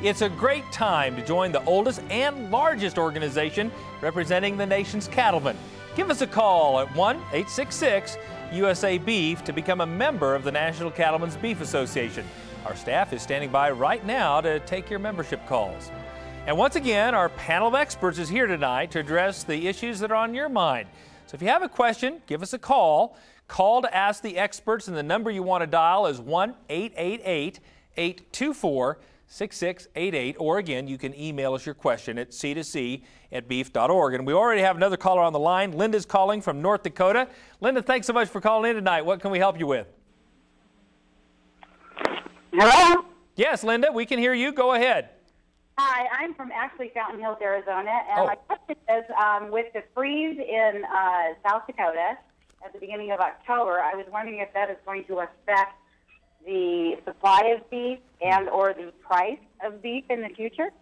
It's a great time to join the oldest and largest organization representing the nation's cattlemen. Give us a call at 1-866-USA-BEEF to become a member of the National Cattlemen's Beef Association. Our staff is standing by right now to take your membership calls. And once again, our panel of experts is here tonight to address the issues that are on your mind. So if you have a question, give us a call. Call to ask the experts, and the number you want to dial is 1-888-824-6688. Or again, you can email us your question at c2c@beef.org. And we already have another caller on the line. Linda's calling from North Dakota. Linda, thanks so much for calling in tonight. What can we help you with? Hello? Yes, Linda, we can hear you. Go ahead. Hi, I'm from actually Fountain Hills, Arizona, and my question is, with the freeze in South Dakota at the beginning of October, I was wondering if that is going to affect the supply of beef and or the price of beef in the future.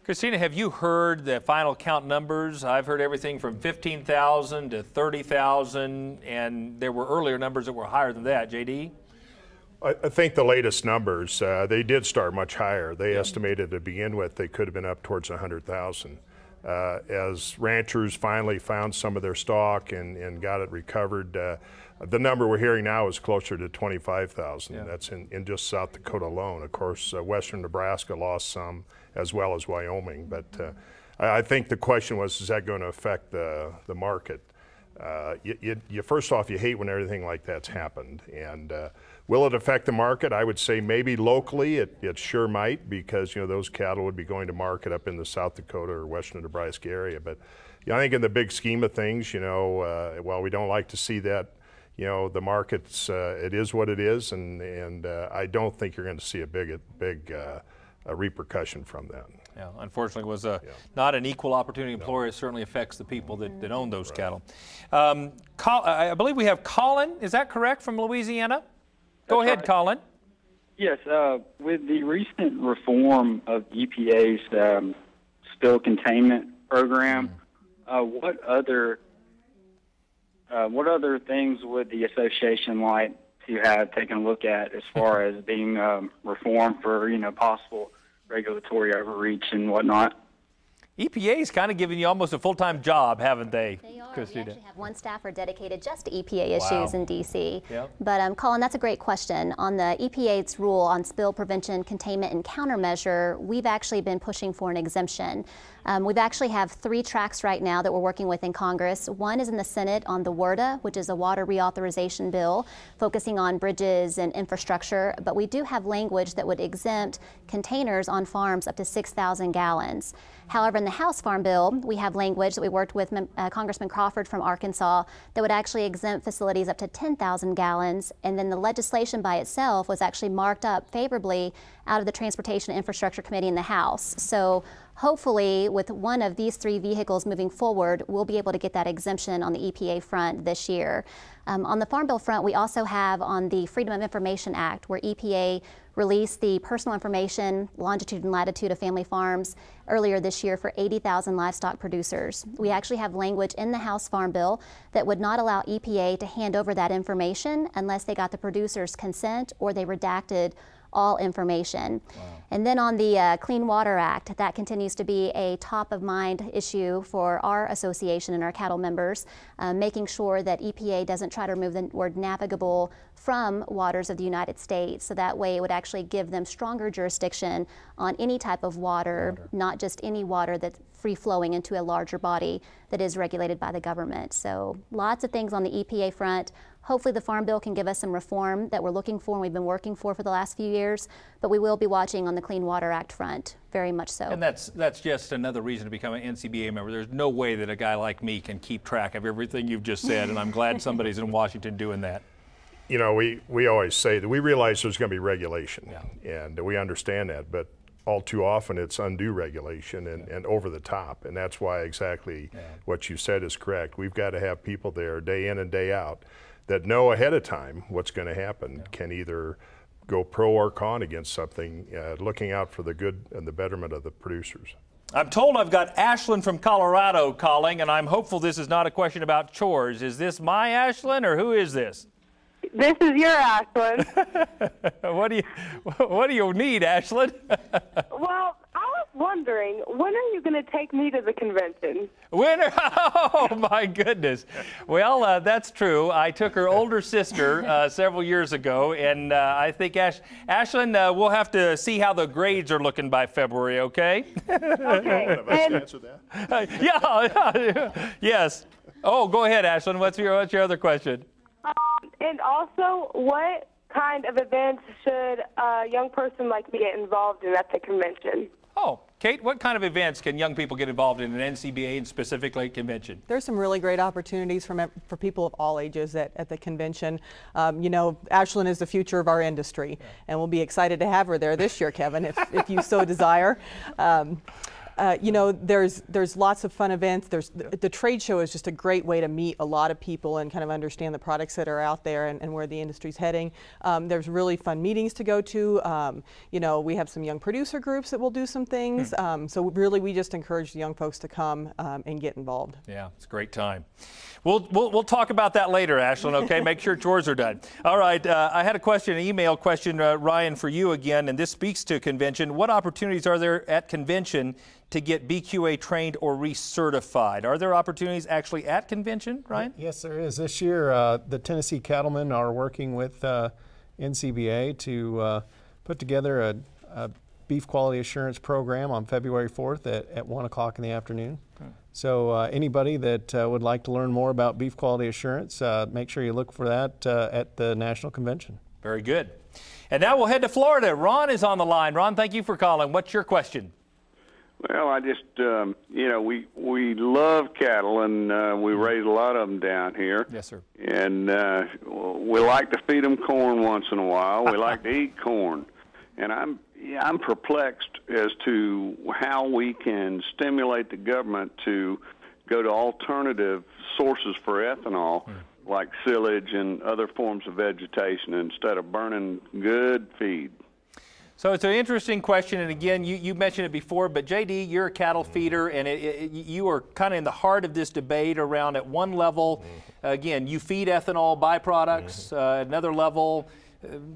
Christina, have you heard the final count numbers? I've heard everything from 15,000 to 30,000, and there were earlier numbers that were higher than that. JD? I think the latest numbers, they did start much higher. They estimated to begin with they could have been up towards 100,000. As ranchers finally found some of their stock and got it recovered, the number we're hearing now is closer to 25,000. Yeah. That's in just South Dakota alone. Of course, western Nebraska lost some, as well as Wyoming. But I think the question was, is that going to affect the market? First off, you hate when everything like that's happened. And will it affect the market? I would say maybe locally it sure might, because those cattle would be going to market up in the South Dakota or western Nebraska area. But I think in the big scheme of things, while we don't like to see that, the market's it is what it is, and I don't think you're going to see a big repercussion from that. Yeah, unfortunately, it was not an equal opportunity employer. It certainly affects the people that own those cattle. I believe we have Colin. Is that correct, from Louisiana? Go ahead, Colin. Yes, with the recent reform of EPA's spill containment program, what other things would the association like to have taken a look at as far as being reformed for possible regulatory overreach and whatnot? EPA's kind of giving you almost a full-time job, haven't they? They are. Christina? We actually have one staffer dedicated just to EPA issues in D.C. Yep. But Colin, that's a great question. On the EPA's rule on spill prevention, containment, and countermeasure, we've actually been pushing for an exemption. We've actually have 3 tracks right now that we're working with in Congress. One is in the Senate on the WRDA, which is a water reauthorization bill focusing on bridges and infrastructure. But we do have language that would exempt containers on farms up to 6,000 gallons. However, in the House Farm Bill, we have language that we worked with Congressman Crawford from Arkansas that would actually exempt facilities up to 10,000 gallons. And then the legislation by itself was actually marked up favorably out of the Transportation and Infrastructure Committee in the House. So hopefully, with one of these 3 vehicles moving forward, we'll be able to get that exemption on the EPA front this year. On the Farm Bill front, we also have on the Freedom of Information Act, where EPA released the personal information, longitude and latitude of family farms earlier this year for 80,000 livestock producers. We actually have language in the House Farm Bill that would not allow EPA to hand over that information unless they got the producer's consent or they redacted all information. Wow. And then on the Clean Water Act, that continues to be a top-of-mind issue for our association and our cattle members, making sure that EPA doesn't try to remove the word navigable from waters of the United States. So that way it would actually give them stronger jurisdiction on any type of water, not just any water that's free-flowing into a larger body that is regulated by the government. So lots of things on the EPA front. Hopefully the Farm Bill can give us some reform that we're looking for and we've been working for the last few years, but we will be watching on the Clean Water Act front, very much so. And that's just another reason to become an NCBA member. There's no way that a guy like me can keep track of everything you've just said, and I'm glad somebody's in Washington doing that. We always say that we realize there's going to be regulation, and we understand that, but all too often it's undue regulation and over the top, and that's why exactly what you said is correct. We've got to have people there day in and day out that know ahead of time what's going to happen, can either go pro or con against something, looking out for the good and the betterment of the producers. I'm told I've got Ashlyn from Colorado calling, and I'm hopeful this is not a question about chores. Is this my Ashlyn, or who is this? This is your Ashlyn. What do you need, Ashlyn? Well, going to take me to the convention? Winner! Oh, my goodness. Well, that's true. I took her older sister several years ago, and I think, Ashlyn, we'll have to see how the grades are looking by February, okay? Okay. Answer that? Yeah. Yes. Oh, go ahead, Ashlyn. What's your other question? And also, what kind of events should a young person like me get involved in at the convention? Oh, Kate, what kind of events can young people get involved in an NCBA and specifically convention? There's some really great opportunities for people of all ages at the convention. You know, Ashlyn is the future of our industry, and we'll be excited to have her there this year, Kevin, if you so desire. You know, there's lots of fun events. The trade show is just a great way to meet a lot of people and kind of understand the products that are out there and where the industry's heading. There's really fun meetings to go to. You know, we have some young producer groups that will do some things. So really, we just encourage the young folks to come and get involved. Yeah, it's a great time. We'll talk about that later, Ashlyn, okay? Make sure chores are done. All right, I had an email question, Ryan, for you again, and this speaks to convention. What opportunities are there at convention to get BQA trained or recertified? Are there opportunities actually at convention, Ryan? Yes, there is. This year, the Tennessee Cattlemen are working with NCBA to put together a beef quality assurance program on February 4th at 1 o'clock in the afternoon. So anybody that would like to learn more about beef quality assurance, make sure you look for that at the National Convention. Very good. And now we'll head to Florida. Ron is on the line. Ron, thank you for calling. What's your question? Well, I just, you know, we love cattle, and we raise a lot of them down here. Yes, sir. And we like to feed them corn once in a while. We like to eat corn. And I'm perplexed as to how we can stimulate the government to go to alternative sources for ethanol, like silage and other forms of vegetation, instead of burning good feed. So it's an interesting question, and again, you mentioned it before, but JD, you're a cattle feeder, and you are kind of in the heart of this debate around at one level, again, you feed ethanol byproducts, another level,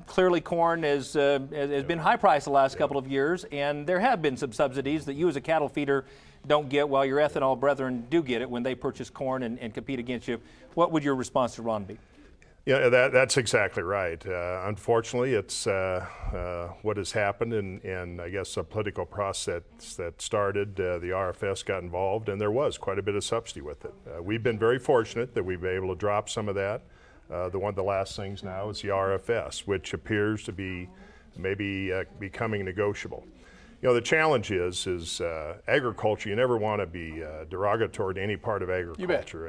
clearly corn has been high priced the last couple of years, and there have been some subsidies that you as a cattle feeder don't get while your ethanol brethren do get it when they purchase corn and compete against you. What would your response to Ron be? Yeah, that's exactly right. Unfortunately, it's what has happened, and I guess a political process that started. The RFS got involved, and there was quite a bit of subsidy with it. We've been very fortunate that we've been able to drop some of that. One of the last things now is the RFS, which appears to be maybe becoming negotiable. You know, the challenge is agriculture. You never want to be derogatory to any part of agriculture,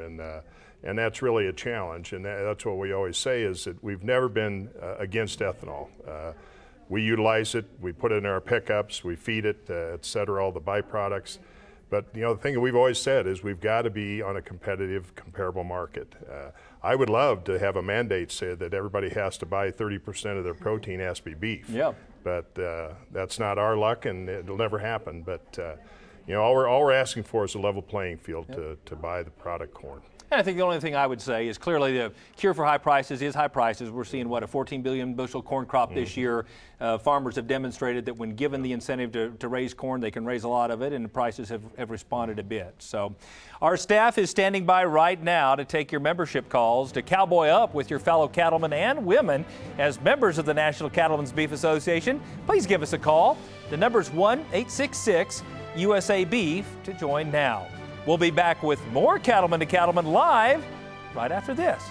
and that's really a challenge. And that's what we always say is that we've never been against ethanol. We utilize it, we put it in our pickups, we feed it, et cetera, all the byproducts. But you know, the thing that we've always said is we've got to be on a competitive, comparable market. I would love to have a mandate say that everybody has to buy 30% of their protein has to be beef. Yeah. But that's not our luck, and it'll never happen. But you know, all we're asking for is a level playing field to buy the product corn. And I think the only thing I would say is clearly the cure for high prices is high prices. We're seeing, what, a 14 billion bushel corn crop this year. Farmers have demonstrated that when given the incentive to raise corn, they can raise a lot of it, and the prices have responded a bit. So our staff is standing by right now to take your membership calls, to cowboy up with your fellow cattlemen and women as members of the National Cattlemen's Beef Association. Please give us a call. The number is 1-866-USA-BEEF to join now. We'll be back with more Cattleman to Cattleman live right after this.